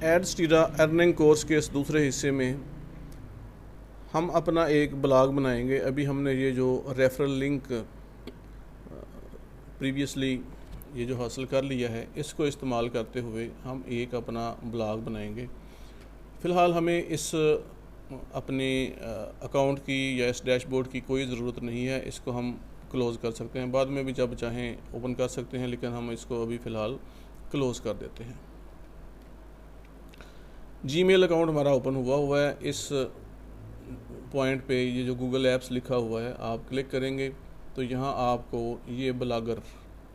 एडस्टीरा earning course के इस दूसरे हिस्से में हम अपना एक ब्लॉग बनाएंगे। अभी हमने ये जो रेफरल लिंक प्रीवियसली ये जो हासिल कर लिया है, इसको इस्तेमाल करते हुए हम एक अपना ब्लॉग बनाएंगे। फ़िलहाल हमें इस अपने अकाउंट की या इस डैशबोर्ड की कोई ज़रूरत नहीं है। इसको हम क्लोज़ कर सकते हैं, बाद में भी जब चाहें ओपन कर सकते हैं, लेकिन हम इसको अभी फ़िलहाल क्लोज़ कर देते हैं। जीमेल अकाउंट हमारा ओपन हुआ है। इस पॉइंट पे ये जो गूगल ऐप्स लिखा हुआ है, आप क्लिक करेंगे तो यहाँ आपको ये ब्लॉगर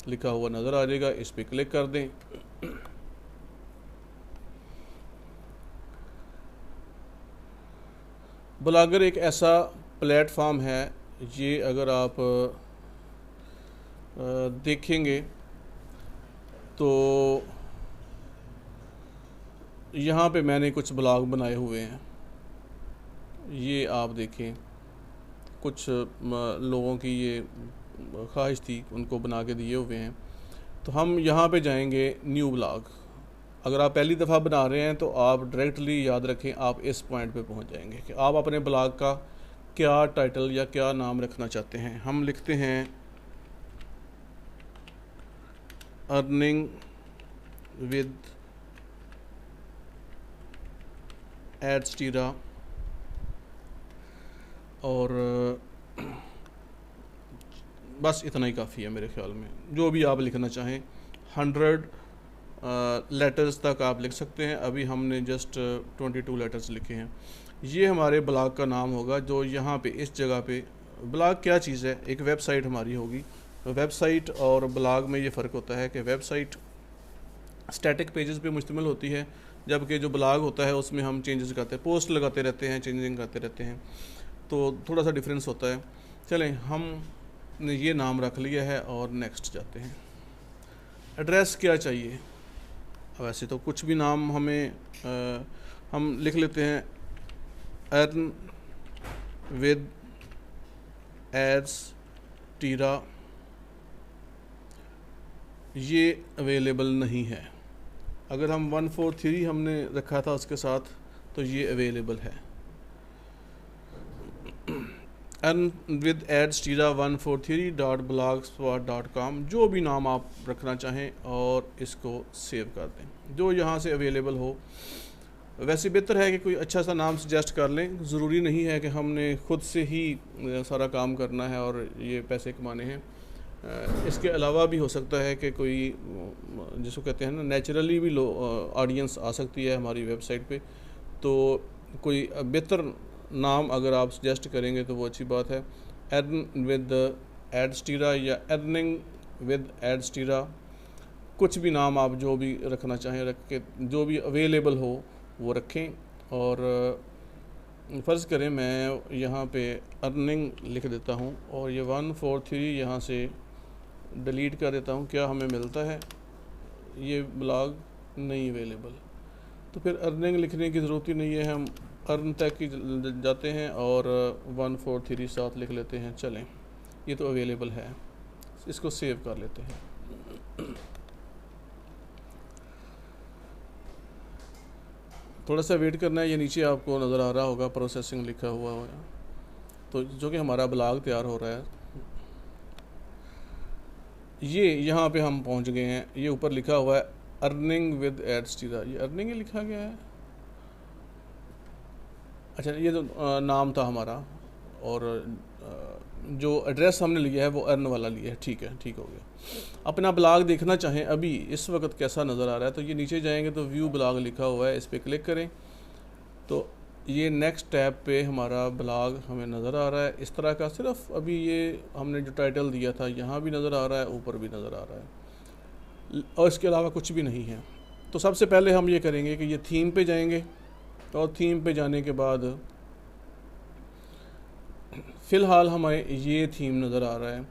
लिखा हुआ नज़र आ जाएगा। इस पर क्लिक कर दें। ब्लॉगर एक ऐसा प्लेटफॉर्म है, ये अगर आप देखेंगे तो यहाँ पे मैंने कुछ ब्लॉग बनाए हुए हैं। ये आप देखें, कुछ लोगों की ये ख्वाहिश थी, उनको बना के दिए हुए हैं। तो हम यहाँ पे जाएंगे न्यू ब्लॉग। अगर आप पहली दफ़ा बना रहे हैं तो आप डायरेक्टली याद रखें, आप इस पॉइंट पे पहुँच जाएंगे कि आप अपने ब्लॉग का क्या टाइटल या क्या नाम रखना चाहते हैं। हम लिखते हैं अर्निंग विद एडस्टीरा, और बस इतना ही काफ़ी है मेरे ख्याल में। जो भी आप लिखना चाहें, 100 लेटर्स तक आप लिख सकते हैं। अभी हमने जस्ट 22 लेटर्स लिखे हैं। ये हमारे ब्लॉग का नाम होगा, जो यहाँ पे इस जगह पे। ब्लॉग क्या चीज़ है? एक वेबसाइट हमारी होगी। वेबसाइट और ब्लॉग में ये फ़र्क होता है कि वेबसाइट स्टैटिक पेजेस पे मुश्तमिल होती है, जबकि जो ब्लॉग होता है उसमें हम चेंजेस करते हैं, पोस्ट लगाते रहते हैं, चेंजिंग करते रहते हैं, तो थोड़ा सा डिफरेंस होता है। चलें, हमने ये नाम रख लिया है और नेक्स्ट जाते हैं। एड्रेस क्या चाहिए? वैसे तो कुछ भी नाम हमें हम लिख लेते हैं, अर्न विद एडस्टीरा। ये अवेलेबल नहीं है। अगर हम 143 हमने रखा था उसके साथ, तो ये अवेलेबल है। अर्न विद एडस्टीरा 143.blogspot.com, जो भी नाम आप रखना चाहें, और इसको सेव कर दें जो यहाँ से अवेलेबल हो। वैसे बेहतर है कि कोई अच्छा सा नाम सजेस्ट कर लें। ज़रूरी नहीं है कि हमने खुद से ही सारा काम करना है और ये पैसे कमाने हैं। इसके अलावा भी हो सकता है कि कोई, जिसको कहते हैं ना, नेचुरली भी ऑडियंस आ सकती है हमारी वेबसाइट पे। तो कोई बेहतर नाम अगर आप सजेस्ट करेंगे तो वो अच्छी बात है। अर्न विद एडस्टीरा या अर्निंग विद एडस्टीरा, कुछ भी नाम आप जो भी रखना चाहें रख के, जो भी अवेलेबल हो वो रखें। और फ़र्ज़ करें मैं यहाँ पे अर्निंग लिख देता हूँ और ये 143 यहाँ से डिलीट कर देता हूँ। क्या हमें मिलता है? ये ब्लॉग नहीं अवेलेबल। तो फिर अर्निंग लिखने की ज़रूरत ही नहीं है, हम अर्न तक ही जाते हैं और 143 साथ लिख लेते हैं। चलें, ये तो अवेलेबल है, इसको सेव कर लेते हैं। थोड़ा सा वेट करना है। ये नीचे आपको नज़र आ रहा होगा प्रोसेसिंग लिखा हुआ होगा, तो जो कि हमारा ब्लॉग तैयार हो रहा है। ये यहाँ पे हम पहुँच गए हैं। ये ऊपर लिखा हुआ है अर्निंग विद एडस्टीरा, ये अर्निंग ही लिखा गया है। अच्छा, ये तो नाम था हमारा, और जो एड्रेस हमने लिया है वो अर्न वाला लिया है। ठीक है, ठीक हो गया। अपना ब्लॉग देखना चाहें अभी इस वक्त कैसा नज़र आ रहा है, तो ये नीचे जाएंगे तो व्यू ब्लॉग लिखा हुआ है, इस पर क्लिक करें तो ये नेक्स्ट टैब पे हमारा ब्लॉग हमें नज़र आ रहा है इस तरह का। सिर्फ अभी ये हमने जो टाइटल दिया था यहाँ भी नज़र आ रहा है, ऊपर भी नज़र आ रहा है, और इसके अलावा कुछ भी नहीं है। तो सबसे पहले हम ये करेंगे कि ये थीम पे जाएंगे, और थीम पे जाने के बाद फ़िलहाल हमें ये थीम नज़र आ रहा है।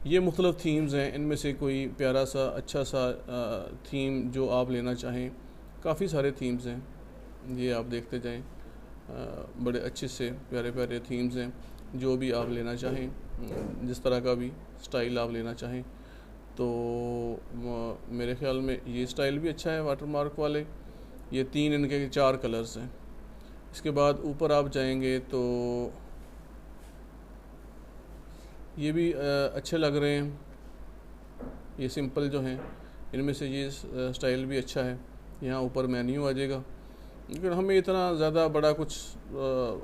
ये मुख्तलिफ़ थीम्स हैं, इनमें से कोई प्यारा सा अच्छा सा थीम जो आप लेना चाहें। काफ़ी सारे थीम्स हैं, ये आप देखते जाएं। बड़े अच्छे से प्यारे प्यारे थीम्स हैं, जो भी आप लेना चाहें, जिस तरह का भी स्टाइल आप लेना चाहें। तो मेरे ख़्याल में ये स्टाइल भी अच्छा है वाटरमार्क वाले, ये 3 इनके 4 कलर्स हैं। इसके बाद ऊपर आप जाएंगे तो ये भी अच्छे लग रहे हैं, ये सिंपल जो हैं इनमें से ये स्टाइल भी अच्छा है। यहाँ ऊपर मेन्यू आ जाएगा, लेकिन हमें इतना ज़्यादा बड़ा कुछ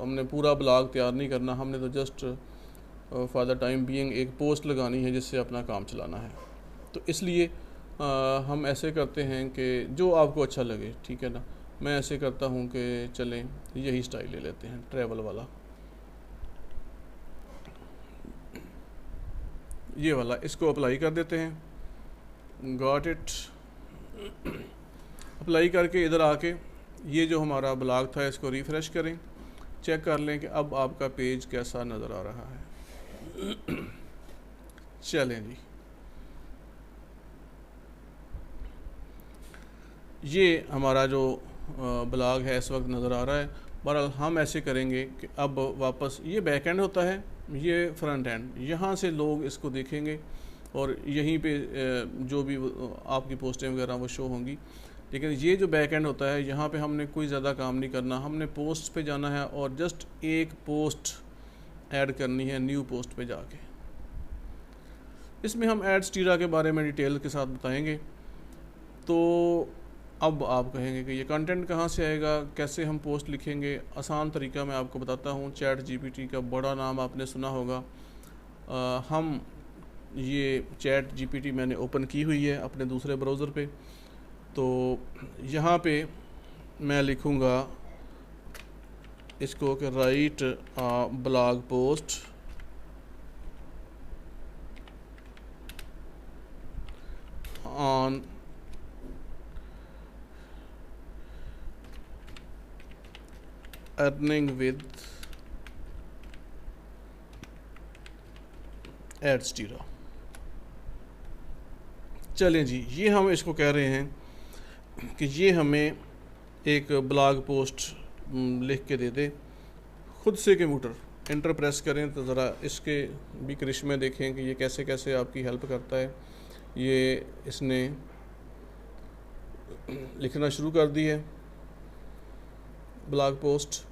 हमने पूरा ब्लॉग तैयार नहीं करना, हमने तो just for the time being एक पोस्ट लगानी है जिससे अपना काम चलाना है। तो इसलिए हम ऐसे करते हैं कि जो आपको अच्छा लगे, ठीक है ना। मैं ऐसे करता हूँ कि चलें यही स्टाइल ले लेते हैं, ट्रैवल वाला, ये वाला, इसको अप्लाई कर देते हैं। Got it. अप्लाई करके इधर आके ये जो हमारा ब्लॉग था इसको रिफ़्रेश करें, चेक कर लें कि अब आपका पेज कैसा नज़र आ रहा है। चलें जी, ये हमारा जो ब्लॉग है इस वक्त नज़र आ रहा है। बहरहाल हम ऐसे करेंगे कि अब वापस ये बैक एंड होता है, ये फ्रंट एंड, यहाँ से लोग इसको देखेंगे और यहीं पे जो भी आपकी पोस्टें वगैरह वो शो होंगी। लेकिन ये जो बैक एंड होता है यहाँ पे हमने कोई ज़्यादा काम नहीं करना, हमने पोस्ट पे जाना है और जस्ट एक पोस्ट ऐड करनी है न्यू पोस्ट पे जाके। इसमें हम एडस्टीरा के बारे में डिटेल के साथ बताएंगे। तो अब आप कहेंगे कि ये कंटेंट कहाँ से आएगा, कैसे हम पोस्ट लिखेंगे। आसान तरीका मैं आपको बताता हूँ। चैट जीपीटी का बड़ा नाम आपने सुना होगा। हम ये चैट जीपीटी मैंने ओपन की हुई है अपने दूसरे ब्राउज़र पे। तो यहाँ पे मैं लिखूँगा इसको कि write blog post on earning with Adsterra. चलें जी, ये हम इसको कह रहे हैं कि ये हमें एक ब्लॉग पोस्ट लिख के दे दे खुद से कंप्यूटर। एंटर प्रेस करें तो ज़रा इसके भी करिश्मे देखें कि ये कैसे कैसे आपकी हेल्प करता है। ये इसने लिखना शुरू कर दी है ब्लॉग पोस्ट।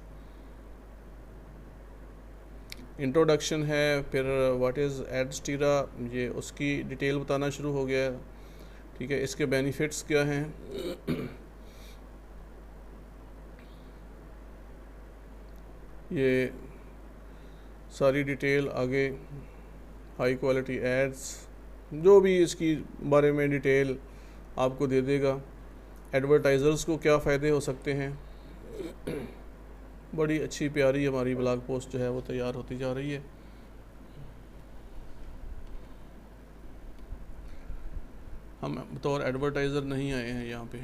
इंट्रोडक्शन है, फिर व्हाट इज़ एडस्टीरा, ये उसकी डिटेल बताना शुरू हो गया है। ठीक है, इसके बेनिफिट्स क्या हैं, ये सारी डिटेल आगे, हाई क्वालिटी एड्स, जो भी इसकी बारे में डिटेल आपको दे देगा। एडवर्टाइज़र्स को क्या फ़ायदे हो सकते हैं। बड़ी अच्छी प्यारी हमारी ब्लॉग पोस्ट जो है वो तैयार होती जा रही है। हम बतौर एडवर्टाइज़र नहीं आए हैं यहाँ पे।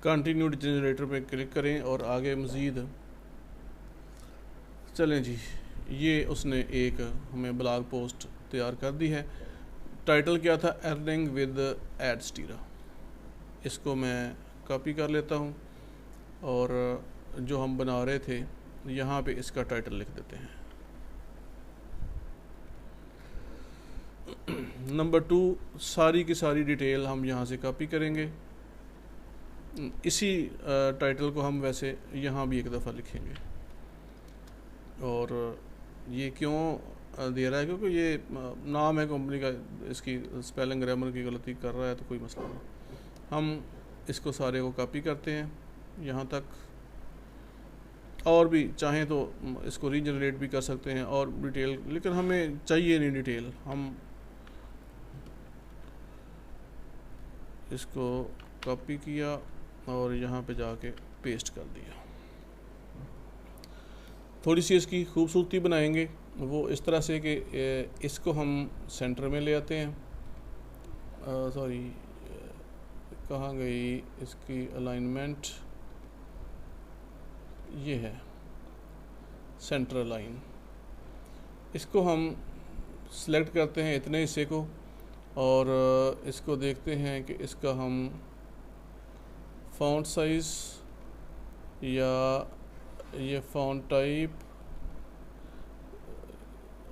कंटिन्यू जनरेटर पे क्लिक करें और आगे मज़ीद चलें जी। ये उसने एक हमें ब्लॉग पोस्ट तैयार कर दी है। टाइटल क्या था, अर्निंग विद एडस्टीरा। इसको मैं कॉपी कर लेता हूँ और जो हम बना रहे थे यहाँ पे इसका टाइटल लिख देते हैं। नंबर 2, सारी की सारी डिटेल हम यहाँ से कॉपी करेंगे। इसी टाइटल को हम वैसे यहाँ भी एक दफ़ा लिखेंगे। और ये क्यों दे रहा है, क्योंकि ये नाम है कंपनी का, इसकी स्पेलिंग ग्रामर की गलती कर रहा है तो कोई मसला नहीं। हम इसको सारे को कॉपी करते हैं यहाँ तक, और भी चाहें तो इसको रीजनरेट भी कर सकते हैं और डिटेल, लेकिन हमें चाहिए नहीं डिटेल। हम इसको कॉपी किया और यहाँ पे जाके पेस्ट कर दिया। थोड़ी सी इसकी खूबसूरती बनाएंगे वो इस तरह से कि इसको हम सेंटर में ले आते हैं। सॉरी, कहाँ गई इसकी अलाइनमेंट, ये है सेंटर लाइन। इसको हम सेलेक्ट करते हैं इतने हिस्से को और इसको देखते हैं कि इसका हम फ़ॉन्ट साइज़ या ये फ़ॉन्ट टाइप,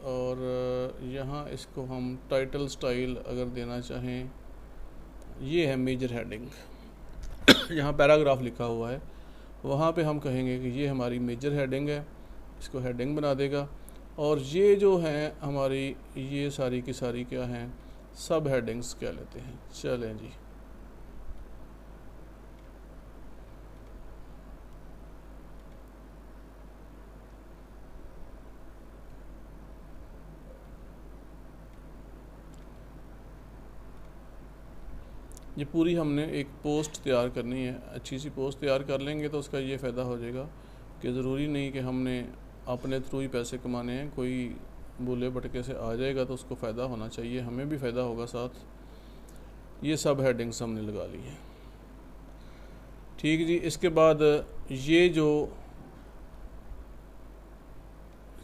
और यहाँ इसको हम टाइटल स्टाइल अगर देना चाहें, ये है मेजर हेडिंग। यहाँ पैराग्राफ लिखा हुआ है, वहाँ पे हम कहेंगे कि ये हमारी मेजर हेडिंग है, इसको हेडिंग बना देगा। और ये जो हैं हमारी, ये सारी की सारी क्या हैं, सब हेडिंग्स कह लेते हैं। चलें जी, ये पूरी हमने एक पोस्ट तैयार करनी है। अच्छी सी पोस्ट तैयार कर लेंगे तो उसका ये फ़ायदा हो जाएगा कि ज़रूरी नहीं कि हमने अपने थ्रू ही पैसे कमाने हैं, कोई भूले भटके से आ जाएगा तो उसको फ़ायदा होना चाहिए, हमें भी फ़ायदा होगा साथ। ये सब हेडिंग्स हमने लगा ली हैं। ठीक जी, इसके बाद ये जो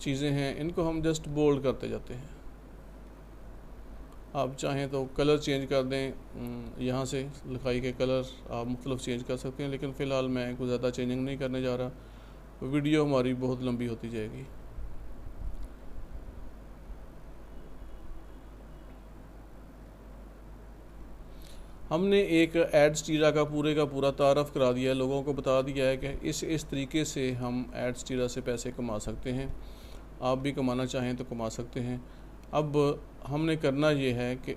चीज़ें हैं इनको हम जस्ट बोल्ड करते जाते हैं। आप चाहें तो कलर चेंज कर दें, यहाँ से लिखाई के कलर आप मुख्तलिफ चेंज कर सकते हैं, लेकिन फ़िलहाल मैं कुछ ज़्यादा चेंजिंग नहीं करने जा रहा, वीडियो हमारी बहुत लंबी होती जाएगी। हमने एक एड्स टीरा का पूरा तारफ़ करा दिया है, लोगों को बता दिया है कि इस तरीके से हम एड्स टीरा से पैसे कमा सकते हैं। आप भी कमाना चाहें तो कमा सकते हैं। अब हमने करना ये है कि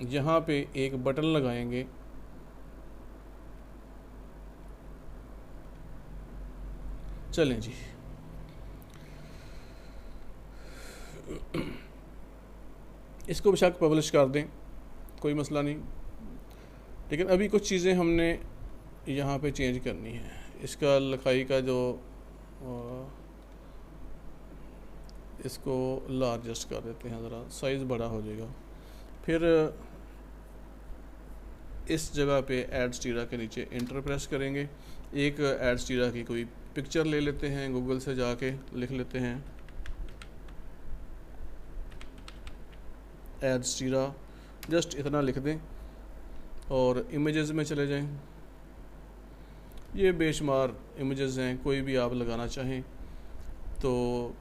यहाँ पे एक बटन लगाएंगे, चलें जी। इसको बेशक पब्लिश कर दें, कोई मसला नहीं, लेकिन अभी कुछ चीज़ें हमने यहाँ पे चेंज करनी है। इसका लिखाई का जो इसको लार्जेस्ट कर देते हैं, ज़रा साइज़ बड़ा हो जाएगा। फिर इस जगह पे एड्स टीरा के नीचे इंटर प्रेस करेंगे। एक एड्स टीरा की कोई पिक्चर ले लेते हैं, गूगल से जाके लिख लेते हैं एड्स टीरा, जस्ट इतना लिख दें और इमेजेस में चले जाएं। ये बेशुमार इमेजेस हैं, कोई भी आप लगाना चाहें तो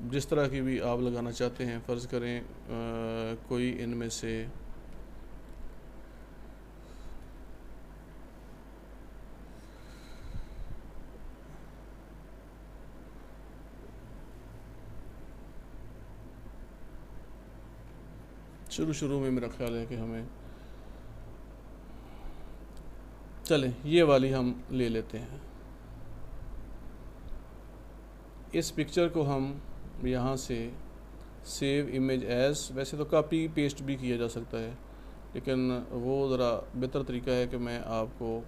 जिस तरह की भी आप लगाना चाहते हैं, फ़र्ज़ करें कोई इनमें से शुरू में मेरा ख्याल है कि हमें, चलें ये वाली हम ले लेते हैं। इस पिक्चर को हम यहाँ से सेव इमेज एज, वैसे तो कॉपी पेस्ट भी किया जा सकता है, लेकिन वो ज़रा बेहतर तरीका है कि मैं आपको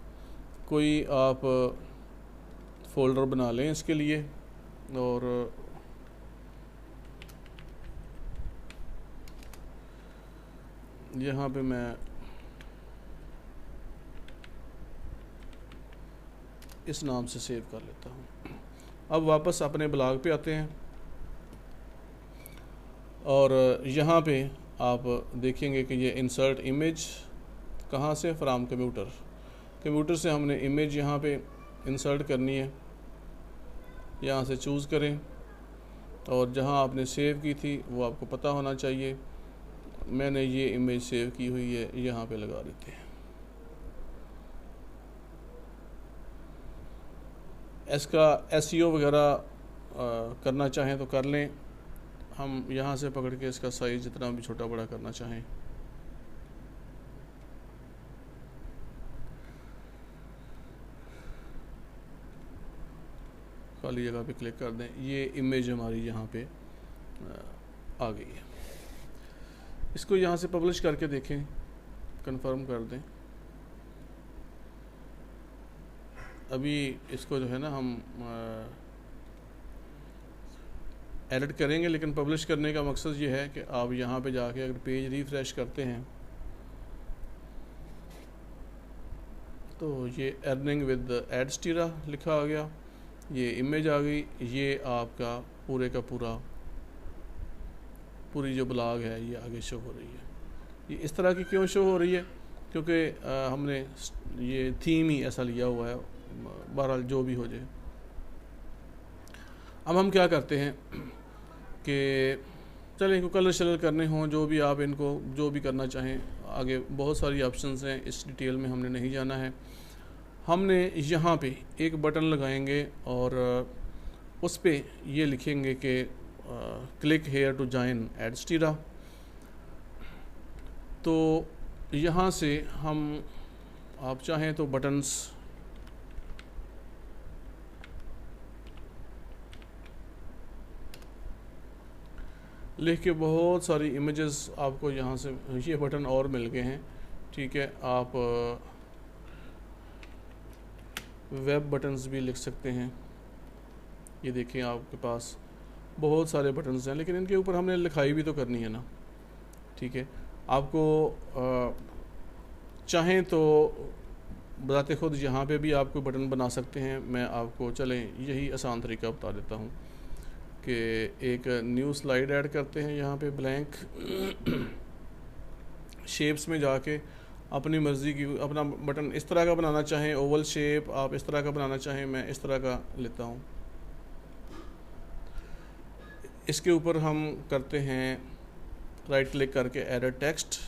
कोई आप फ़ोल्डर बना लें इसके लिए, और यहाँ पे मैं इस नाम से सेव कर लेता हूँ। अब वापस अपने ब्लॉग पे आते हैं और यहाँ पे आप देखेंगे कि ये इंसर्ट इमेज कहाँ से, फ्राम कंप्यूटर से हमने इमेज यहाँ पे इंसर्ट करनी है। यहाँ से चूज़ करें और जहाँ आपने सेव की थी वो आपको पता होना चाहिए। मैंने ये इमेज सेव की हुई है, यहाँ पे लगा देते हैं। इसका एसईओ वगैरह करना चाहें तो कर लें, हम यहाँ से पकड़ के इसका साइज़ जितना भी छोटा बड़ा करना चाहें। खाली जगह पे क्लिक कर दें, ये इमेज हमारी यहाँ पे आ गई है। इसको यहाँ से पब्लिश करके देखें, कंफर्म कर दें। अभी इसको जो है ना हम एडिट करेंगे, लेकिन पब्लिश करने का मकसद ये है कि आप यहाँ पे जाके अगर पेज रिफ़्रेश करते हैं तो ये अर्निंग विद एड्स टीरा लिखा आ गया, ये इमेज आ गई, ये आपका पूरे का पूरी जो ब्लॉग है ये आगे शो हो रही है। ये इस तरह की क्यों शो हो रही है? क्योंकि हमने ये थीम ही ऐसा लिया हुआ है। बहरहाल जो भी हो जाए, अब हम क्या करते हैं कि चलें इनको कलर शलर करने हों, जो भी आप इनको जो भी करना चाहें, आगे बहुत सारी ऑप्शंस हैं, इस डिटेल में हमने नहीं जाना है। हमने यहाँ पे एक बटन लगाएंगे और उस पे ये लिखेंगे कि क्लिक हेयर टू जॉइन एडस्टीरा। तो यहाँ से हम आप चाहें तो बटन्स लिख के बहुत सारी इमेजेस आपको यहाँ से ये बटन और मिल गए हैं, ठीक है। आप वेब बटन्स भी लिख सकते हैं। ये देखिए आपके पास बहुत सारे बटन्स हैं, लेकिन इनके ऊपर हमने लिखाई भी तो करनी है ना, ठीक है। आपको चाहें तो बताते खुद यहाँ पे भी आप कोई बटन बना सकते हैं। मैं आपको चलें यही आसान तरीका बता देता हूँ कि एक न्यू स्लाइड ऐड करते हैं। यहाँ पे ब्लैंक शेप्स में जाके अपनी मर्ज़ी की अपना बटन इस तरह का बनाना चाहें, ओवल शेप आप इस तरह का बनाना चाहें, मैं इस तरह का लेता हूँ। इसके ऊपर हम करते हैं राइट क्लिक करके edit text,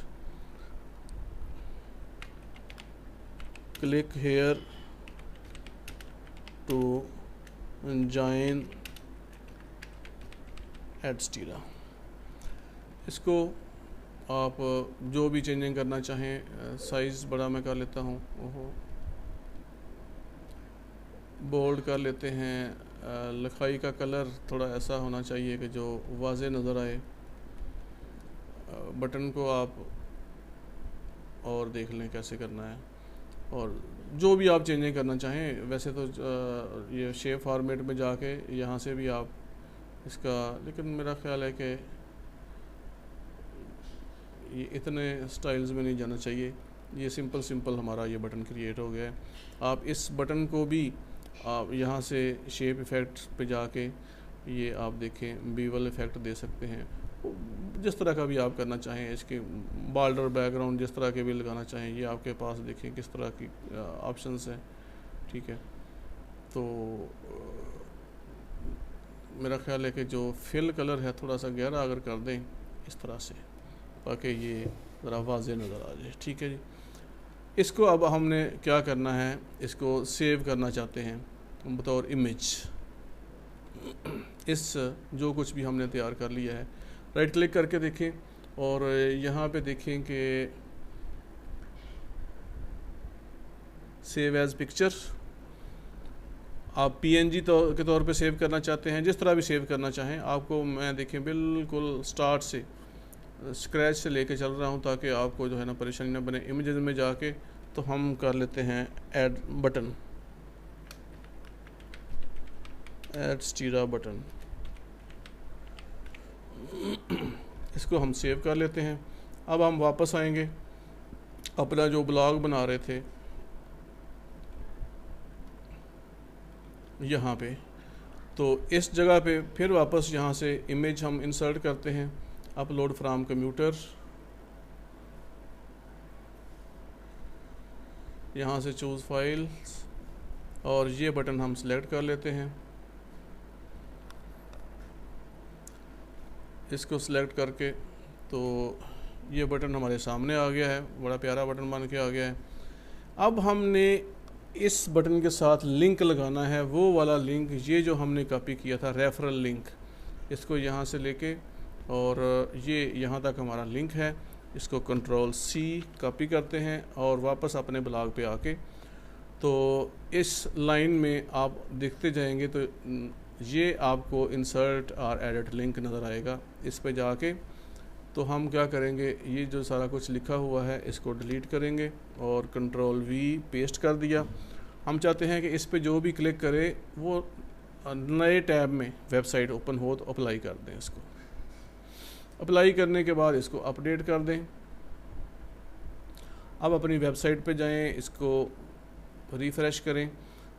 click here to join Adsterra. इसको आप जो भी चेंजिंग करना चाहें, साइज़ बड़ा मैं कर लेता हूँ, ओहो बोल्ड कर लेते हैं। लिखाई का कलर थोड़ा ऐसा होना चाहिए कि जो वाज़े नज़र आए। बटन को आप और देख लें कैसे करना है, और जो भी आप चेंजिंग करना चाहें। वैसे तो ये शेप फॉर्मेट में जाके यहाँ से भी आप इसका, लेकिन मेरा ख्याल है कि ये इतने स्टाइल्स में नहीं जाना चाहिए। ये सिंपल हमारा ये बटन क्रिएट हो गया है। आप इस बटन को भी आप यहाँ से शेप इफ़ेक्ट पे जाके ये आप देखें बीवल इफ़ेक्ट दे सकते हैं, जिस तरह का भी आप करना चाहें। इसके बॉर्डर बैकग्राउंड जिस तरह के भी लगाना चाहें, ये आपके पास देखें किस तरह की ऑप्शंस हैं, ठीक है। तो मेरा ख्याल है कि जो फिल कलर है थोड़ा सा गहरा अगर कर दें इस तरह से, ताकि ये ज़रा वाज़े नज़र आ जाए, ठीक है जी। इसको अब हमने क्या करना है, इसको सेव करना चाहते हैं बतौर इमेज। इस जो कुछ भी हमने तैयार कर लिया है, राइट क्लिक करके देखें और यहाँ पे देखें कि सेव एज पिक्चर। आप PNG के तौर पे सेव करना चाहते हैं, जिस तरह भी सेव करना चाहें आपको। मैं देखें बिल्कुल स्टार्ट से स्क्रैच से लेके चल रहा हूँ, ताकि आपको जो है ना परेशानी ना बने। इमेजेस में जाके तो हम कर लेते हैं ऐड बटन, एडस्टीरा बटन। इसको हम सेव कर लेते हैं। अब हम वापस आएंगे अपना जो ब्लॉग बना रहे थे यहाँ पे, तो इस जगह पे फिर वापस यहाँ से इमेज हम इंसर्ट करते हैं, अपलोड फ्रॉम कंप्यूटर। यहाँ से चूज़ फाइल्स और ये बटन हम सिलेक्ट कर लेते हैं। इसको सिलेक्ट करके तो ये बटन हमारे सामने आ गया है, बड़ा प्यारा बटन बन के आ गया है। अब हमने इस बटन के साथ लिंक लगाना है, वो वाला लिंक, ये जो हमने कॉपी किया था रेफरल लिंक, इसको यहाँ से लेके और ये यहाँ तक हमारा लिंक है। इसको Ctrl+C कॉपी करते हैं और वापस अपने ब्लॉग पे आके तो इस लाइन में आप देखते जाएंगे तो ये आपको इंसर्ट और एडिट लिंक नज़र आएगा। इस पे जाके तो हम क्या करेंगे, ये जो सारा कुछ लिखा हुआ है इसको डिलीट करेंगे और Ctrl+V पेस्ट कर दिया। हम चाहते हैं कि इस पे जो भी क्लिक करे वो नए टैब में वेबसाइट ओपन हो, तो अप्लाई कर दें। इसको अप्लाई करने के बाद इसको अपडेट कर दें। अब अपनी वेबसाइट पे जाएं, इसको रिफ़्रेश करें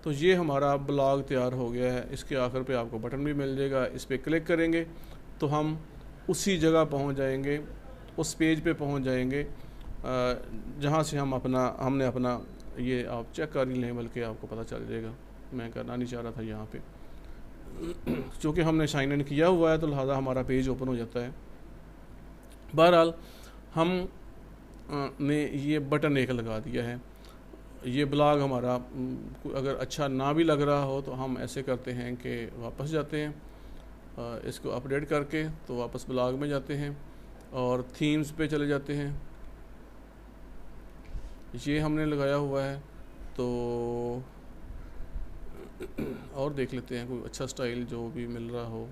तो ये हमारा ब्लॉग तैयार हो गया है। इसके आखिर पे आपको बटन भी मिल जाएगा, इस पर क्लिक करेंगे तो हम उसी जगह पहुंच जाएंगे, उस पेज पे पहुंच जाएंगे जहां से हमने अपना ये आप चेक कर ही लें, बल्कि आपको पता चल जाएगा। मैं करना नहीं चाह रहा था यहाँ पे चूँकि हमने साइन इन किया हुआ है तो लिहाजा हमारा पेज ओपन हो जाता है। बहरहाल हम ने ये बटन एक लगा दिया है। ये ब्लॉग हमारा अगर अच्छा ना भी लग रहा हो तो हम ऐसे करते हैं कि वापस जाते हैं, इसको अपडेट करके तो वापस ब्लॉग में जाते हैं और थीम्स पे चले जाते हैं। ये हमने लगाया हुआ है तो और देख लेते हैं कोई अच्छा स्टाइल जो भी मिल रहा हो।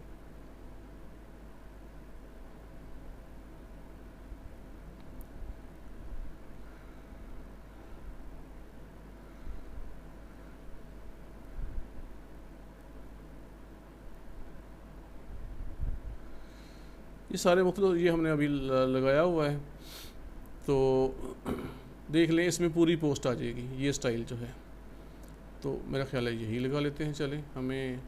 ये सारे मुख्तलिफ ये हमने अभी लगाया हुआ है तो देख लें, इसमें पूरी पोस्ट आ जाएगी ये स्टाइल जो है। तो मेरा ख्याल है यही लगा लेते हैं। चलें, हमें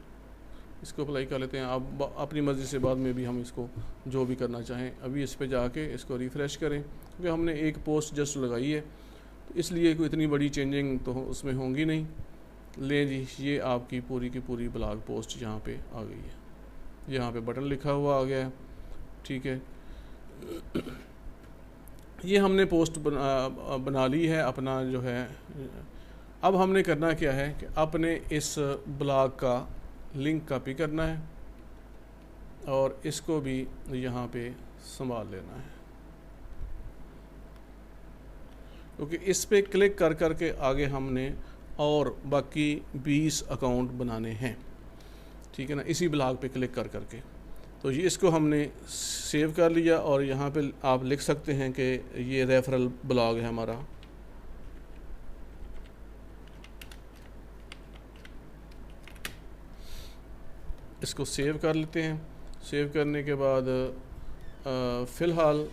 इसको अप्लाई कर लेते हैं। आप अपनी मर्ज़ी से बाद में भी हम इसको जो भी करना चाहें, अभी इस पे जाके इसको रिफ़्रेश करें क्योंकि हमने एक पोस्ट जस्ट लगाई है तो इसलिए कोई इतनी बड़ी चेंजिंग तो उसमें होंगी नहीं। ले जी, ये आपकी पूरी की पूरी ब्लॉग पोस्ट यहाँ पे आ गई है। यहाँ पे बटन लिखा हुआ आ गया है, ठीक है। ये हमने पोस्ट बना ली है अपना जो है। अब हमने करना क्या है कि अपने इस ब्लॉग का लिंक कॉपी करना है और इसको भी यहाँ पे संभाल लेना है, क्योंकि इस पे क्लिक कर कर के आगे हमने और बाकी 20 अकाउंट बनाने हैं, ठीक है ना, इसी ब्लॉग पे क्लिक कर कर के। तो ये इसको हमने सेव कर लिया और यहाँ पे आप लिख सकते हैं कि ये रेफरल ब्लॉग है हमारा। इसको सेव कर लेते हैं। सेव करने के बाद फ़िलहाल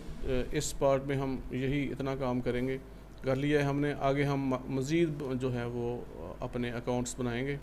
इस पार्ट में हम यही इतना काम करेंगे। कर लिया है हमने। आगे हम मज़ीद जो है वो अपने अकाउंट्स बनाएंगे।